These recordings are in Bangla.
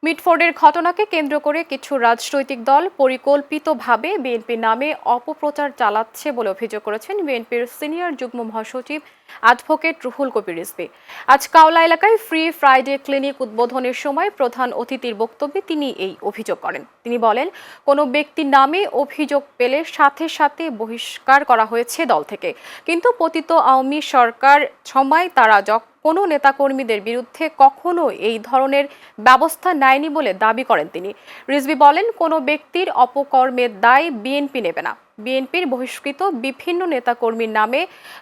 মিটফোর্ডের ঘটনাকে কেন্দ্র করে কিছু রাজনৈতিক দল পরিকল্পিতভাবে বিএনপির নামে অপপ্রচার চালাচ্ছে বলে অভিযোগ করেছেন বিএনপির সিনিয়র যুগ্ম মহাসচিব অ্যাডভোকেট রুহুল কবির রিজভী। আজ কাওলা এলাকায় ফ্রি ফ্রাইডে ক্লিনিক উদ্বোধনের সময় প্রধান অতিথির বক্তব্যে তিনি এই অভিযোগ করেন। তিনি বলেন, কোনো ব্যক্তির নামে অভিযোগ পেলে সাথে সাথে বহিষ্কার করা হয়েছে দল থেকে, কিন্তু পতিত আওয়ামী সরকার সময় তারা কোনো নেতাকর্মীদের বিরুদ্ধে কখনো এই ধরনের ব্যবস্থা নেয়নি বলে দাবি করেন তিনি। রিজভী বলেন, কোনো ব্যক্তির অপকর্মের দায় বিএনপি নেবে না। বিএনপির বহিষ্কৃত বিভিন্ন নেতাকর্মীর নামে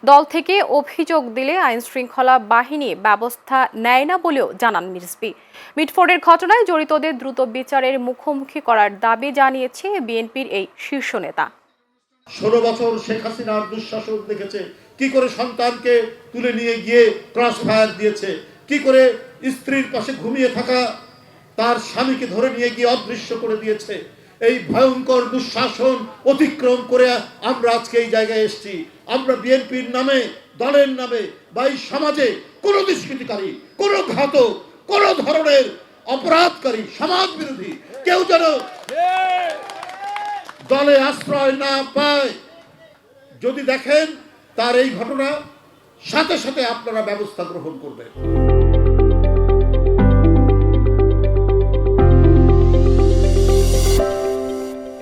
দল থেকে অভিযোগ দিলে আইনশৃঙ্খলা বাহিনী ব্যবস্থা নেয় না বলেও জানান রিজভী। মিটফোর্ডের ঘটনায় জড়িতদের দ্রুত বিচারের মুখোমুখি করার দাবি জানিয়েছে বিএনপির এই শীর্ষ নেতা। 16 বছর শেখ হাসিনার দুঃশাসন দেখেছে, কি করে সন্তানকে তুলে নিয়ে গিয়ে ক্রস ফায়ার দিয়েছে, কি করে স্ত্রীর পাশে ঘুমিয়ে থাকা তার স্বামীকে ধরে নিয়ে গিয়ে অদৃশ্য করে দিয়েছে। এই ভয়ঙ্কর দুঃশাসন অতিক্রম করে আমরা আজকে এই জায়গায় এসেছি। আমরা বিএনপির নামে, দলের নামে বা এই সমাজে কোনো দুষ্কৃতিকারী, কোনো ঘাতক, কোনো ধরনের অপরাধকারী, সমাজ বিরোধী কেউ যেন দলে আশ্রয় না পায়। যদি দেখেন তার এই ঘটনা, সাথে সাথে আপনারা ব্যবস্থা গ্রহণ করবেন।